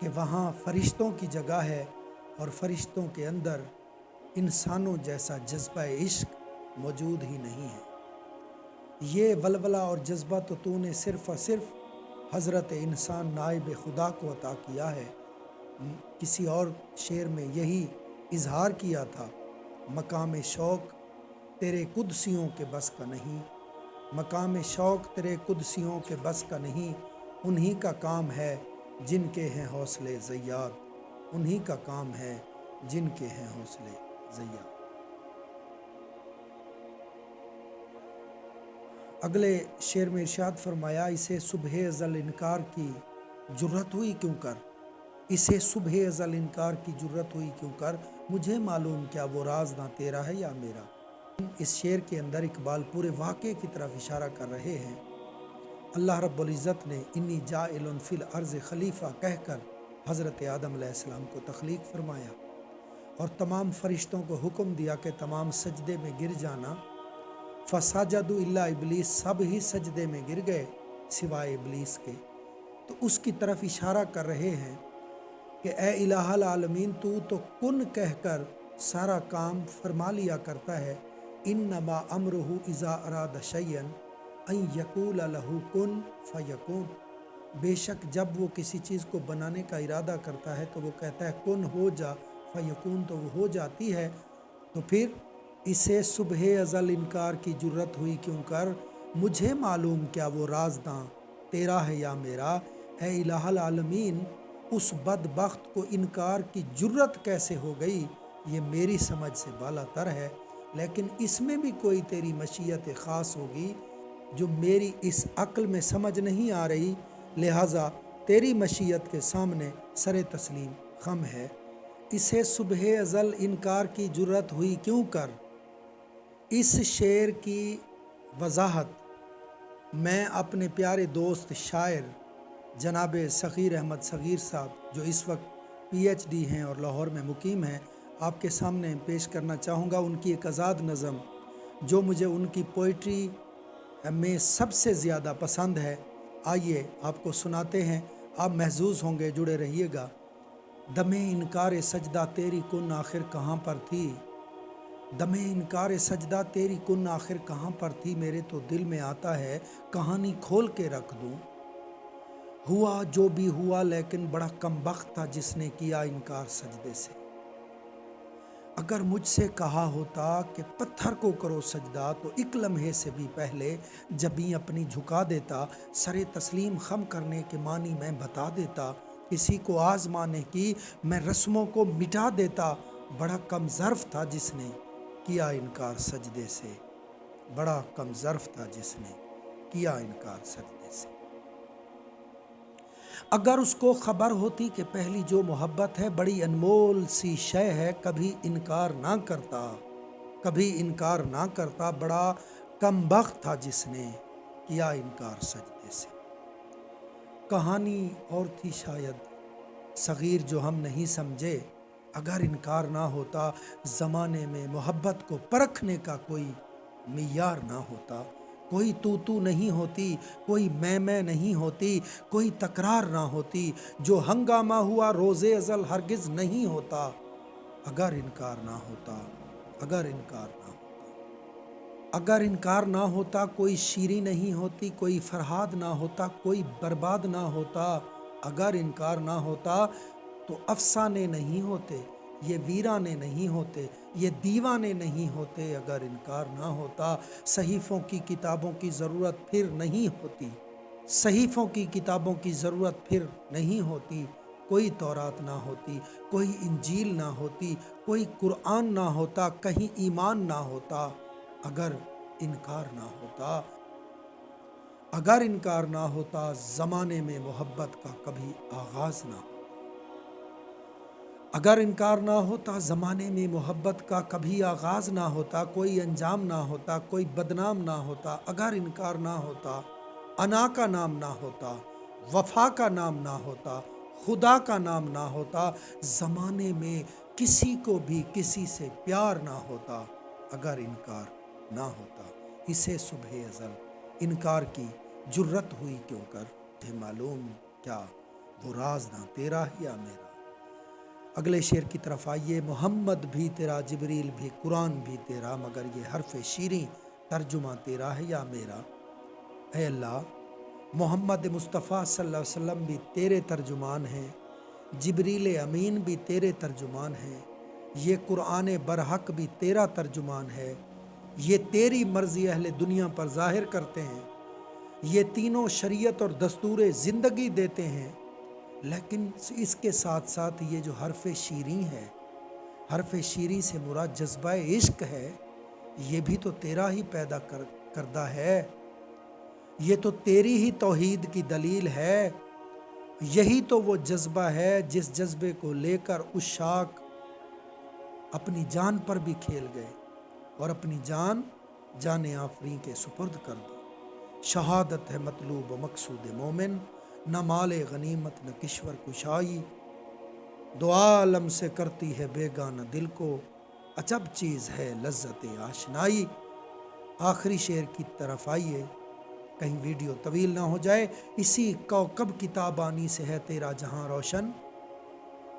کہ وہاں فرشتوں کی جگہ ہے اور فرشتوں کے اندر انسانوں جیسا جذبہ عشق موجود ہی نہیں ہے۔ یہ ولولہ اور جذبہ تو نے صرف اور صرف حضرت انسان نائب خدا کو عطا کیا ہے۔ کسی اور شعر میں یہی اظہار کیا تھا، مقام شوق تیرے قدسیوں کے بس کا نہیں، مقام شوق تیرے قدسیوں کے بس کا نہیں، انہی کا کام ہے جن کے ہیں حوصلے زیاد، انہی کا کام ہے جن کے ہیں حوصلے زیاد۔ اگلے شعر میں ارشاد فرمایا، اسے صبح ازل انکار کی جرت ہوئی کیوں کر، اسے صبح ازل انکار کی جرت ہوئی کیوں کر، مجھے معلوم کیا وہ راز نہ تیرا ہے یا میرا۔ اس شعر کے اندر اقبال پورے واقعے کی طرف اشارہ کر رہے ہیں۔ اللہ رب العزت نے انی جاعل فی الارض خلیفہ کہہ کر حضرت آدم علیہ السلام کو تخلیق فرمایا اور تمام فرشتوں کو حکم دیا کہ تمام سجدے میں گر جانا۔ فسجدوا الا ابلیس، سب ہی سجدے میں گر گئے سوائے ابلیس کے۔ تو اس کی طرف اشارہ کر رہے ہیں کہ اے الہ العالمین، تو کن کہہ کر سارا کام فرما لیا کرتا ہے۔ انما امرہ اذا اراد شیئا ان یقول لہ کن فیکون، بے شک جب وہ کسی چیز کو بنانے کا ارادہ کرتا ہے تو وہ کہتا ہے کن ہو جا، فیکون تو وہ ہو جاتی ہے۔ تو پھر اسے صبح ازل انکار کی جرت ہوئی کیوں کر، مجھے معلوم کیا وہ رازداں تیرا ہے یا میرا۔ اے الہ العالمین، اس بدبخت کو انکار کی جرت کیسے ہو گئی، یہ میری سمجھ سے بالا تر ہے، لیکن اس میں بھی کوئی تیری مشیت خاص ہوگی جو میری اس عقل میں سمجھ نہیں آ رہی، لہٰذا تیری مشیت کے سامنے سر تسلیم خم ہے۔ اسے صبح ازل انکار کی جرت ہوئی کیوں کر، اس شعر کی وضاحت میں اپنے پیارے دوست شاعر جناب صغیر احمد صغیر صاحب، جو اس وقت پی ایچ ڈی ہیں اور لاہور میں مقیم ہیں، آپ کے سامنے پیش کرنا چاہوں گا۔ ان کی ایک آزاد نظم جو مجھے ان کی پوئٹری میں سب سے زیادہ پسند ہے، آئیے آپ کو سناتے ہیں، آپ محظوظ ہوں گے، جڑے رہیے گا۔ دم انکار سجدہ تیری کن آخر کہاں پر تھی، دم انکار سجدہ تیری کن آخر کہاں پر تھی، میرے تو دل میں آتا ہے کہانی کھول کے رکھ دوں۔ ہوا جو بھی ہوا لیکن بڑا کم بخت تھا جس نے کیا انکار سجدے سے۔ اگر مجھ سے کہا ہوتا کہ پتھر کو کرو سجدہ تو ایک لمحے سے بھی پہلے جبیں اپنی جھکا دیتا، سر تسلیم خم کرنے کے معنی میں بتا دیتا، کسی کو آزمانے کی میں رسموں کو مٹا دیتا، بڑا کم ظرف تھا جس نے کیا انکار سجدے سے، بڑا کم ظرف تھا جس نے کیا انکار سجدے سے۔ اگر اس کو خبر ہوتی کہ پہلی جو محبت ہے بڑی انمول سی شے ہے، کبھی انکار نہ کرتا، کبھی انکار نہ کرتا، بڑا کم بخت تھا جس نے کیا انکار سجدے سے۔ کہانی اور تھی شاید صغیر جو ہم نہیں سمجھے، اگر انکار نہ ہوتا، زمانے میں محبت کو پرکھنے کا کوئی معیار نہ ہوتا، کوئی تو نہیں ہوتی، کوئی میں نہیں ہوتی، کوئی تکرار نہ ہوتی، جو ہنگامہ ہوا روز ازل ہرگز نہیں ہوتا، اگر انکار نہ ہوتا، اگر انکار نہ ہوتا۔ اگر انکار نہ ہوتا کوئی شیریں نہیں ہوتی، کوئی فرہاد نہ ہوتا، کوئی برباد نہ ہوتا، اگر انکار نہ ہوتا تو افسانے نہیں ہوتے، یہ ویرانے نہیں ہوتے، یہ دیوانے نہیں ہوتے، اگر انکار نہ ہوتا۔ صحیفوں کی کتابوں کی ضرورت پھر نہیں ہوتی، صحیفوں کی کتابوں کی ضرورت پھر نہیں ہوتی، کوئی تورات نہ ہوتی، کوئی انجیل نہ ہوتی، کوئی قرآن نہ ہوتا، کہیں ایمان نہ ہوتا، اگر انکار نہ ہوتا۔ اگر انکار نہ ہوتا زمانے میں محبت کا کبھی آغاز نہ ہوتا، اگر انکار نہ ہوتا زمانے میں محبت کا کبھی آغاز نہ ہوتا، کوئی انجام نہ ہوتا، کوئی بدنام نہ ہوتا، اگر انکار نہ ہوتا، انا کا نام نہ ہوتا، وفا کا نام نہ ہوتا، خدا کا نام نہ ہوتا، زمانے میں کسی کو بھی کسی سے پیار نہ ہوتا، اگر انکار نہ ہوتا۔ اسے صبح ازل انکار کی جرت ہوئی کیوں کر، مجھے معلوم کیا وہ راز نہ تیرا ہے یا میرا۔ اگلے شعر کی طرف آئیے۔ محمد بھی تیرا، جبریل بھی، قرآن بھی تیرا، مگر یہ حرف شیریں ترجمہ تیرا ہے یا میرا۔ اے اللہ، محمد مصطفیٰ صلی اللہ علیہ وسلم بھی تیرے ترجمان ہیں، جبریل امین بھی تیرے ترجمان ہیں، یہ قرآن برحق بھی تیرا ترجمان ہے، یہ تیری مرضی اہل دنیا پر ظاہر کرتے ہیں، یہ تینوں شریعت اور دستور زندگی دیتے ہیں، لیکن اس کے ساتھ ساتھ یہ جو حرف شیریں ہے، حرف شیریں سے مراد جذبہ عشق ہے، یہ بھی تو تیرا ہی پیدا کردہ ہے، یہ تو تیری ہی توحید کی دلیل ہے، یہی تو وہ جذبہ ہے جس جذبے کو لے کر عشاق اپنی جان پر بھی کھیل گئے اور اپنی جان آفرین کے سپرد کر دی۔ شہادت ہے مطلوب و مقصود مومن، نہ مال غنیمت نہ کشور کشائی، دو عالم سے کرتی ہے بیگانہ دل کو، عجب چیز ہے لذت آشنائی۔ آخری شعر کی طرف آئیے، کہیں ویڈیو طویل نہ ہو جائے۔ اسی کوكب کی تابانی سے ہے تیرا جہاں روشن،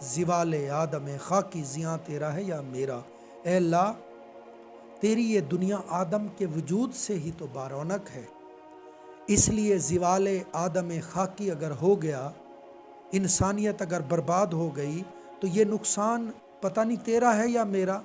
زوال آدم خاکی زیاں تیرا ہے یا میرا۔ اے اللہ، تیری یہ دنیا آدم کے وجود سے ہی تو بارونق ہے، اس لیے زوال آدم خاکی اگر ہو گیا، انسانیت اگر برباد ہو گئی، تو یہ نقصان پتہ نہیں تیرا ہے یا میرا،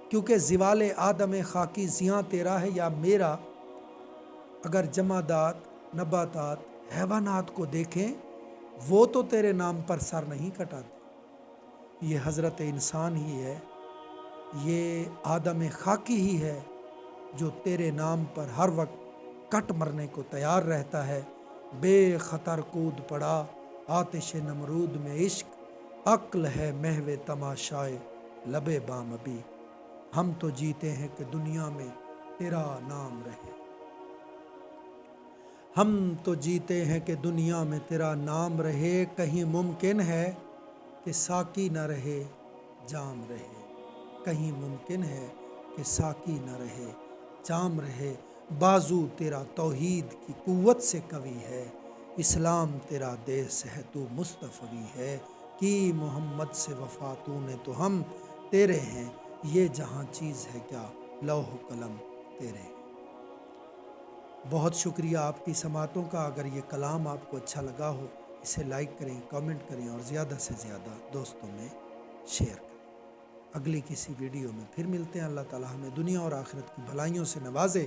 کیونکہ زوال آدم خاکی زیاں تیرا ہے یا میرا اگر جمادات، نباتات، حیوانات کو دیکھیں، وہ تو تیرے نام پر سر نہیں کٹاتے۔ یہ حضرت انسان ہی ہے، یہ آدم خاکی ہی ہے جو تیرے نام پر ہر وقت کٹ مرنے کو تیار رہتا ہے۔ بے خطر کود پڑا آتش نمرود میں عشق، عقل ہے محو تماشائے لب بام ابی۔ ہم تو جیتے ہیں کہ دنیا میں تیرا نام رہے، ہم تو جیتے ہیں کہ دنیا میں تیرا نام رہے، کہیں ممکن ہے کہ ساقی نہ رہے جام رہے، کہیں ممکن ہے کہ ساقی نہ رہے جام رہے۔ بازو تیرا توحید کی قوت سے قوی ہے، اسلام تیرا دیس ہے تو مصطفی ہے، کی محمد سے وفا تو نے تو ہم تیرے ہیں، یہ جہاں چیز ہے کیا لوح قلم تیرے۔ بہت شکریہ آپ کی سماعتوں کا۔ اگر یہ کلام آپ کو اچھا لگا ہو، اسے لائک کریں، کامنٹ کریں اور زیادہ سے زیادہ دوستوں میں شیئر کریں۔ اگلی کسی ویڈیو میں پھر ملتے ہیں۔ اللہ تعالی ہمیں دنیا اور آخرت کی بھلائیوں سے نوازے۔